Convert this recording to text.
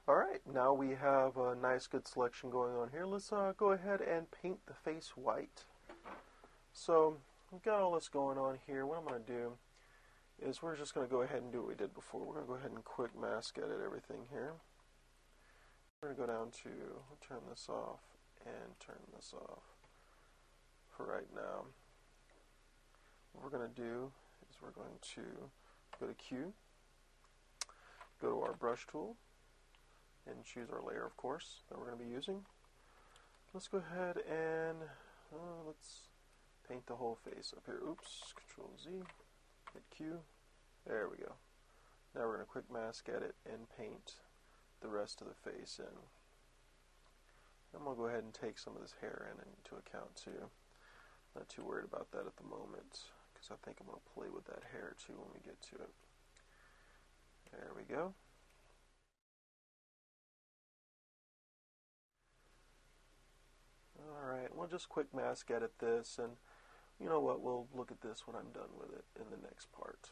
Alright, now we have a nice good selection going on here. Let's go ahead and paint the face white. So, we've got all this going on here. What I'm going to do is we're just going to go ahead and do what we did before. We're going to go ahead and quick mask edit everything here. We're going to go down to turn this off and turn this off for right now. What we're going to do is we're going to go to Q, go to our brush tool, and choose our layer, of course, that we're going to be using. Let's go ahead and let's paint the whole face up here. Oops, Control Z, hit Q. There we go. Now we're going to quick mask edit and paint the rest of the face in. I'm going to go ahead and take some of this hair into account too. Not too worried about that at the moment, because I think I'm going to play with that hair too when we get to it. There we go. Alright, we'll just quick mask edit this, and you know what, we'll look at this when I'm done with it in the next part.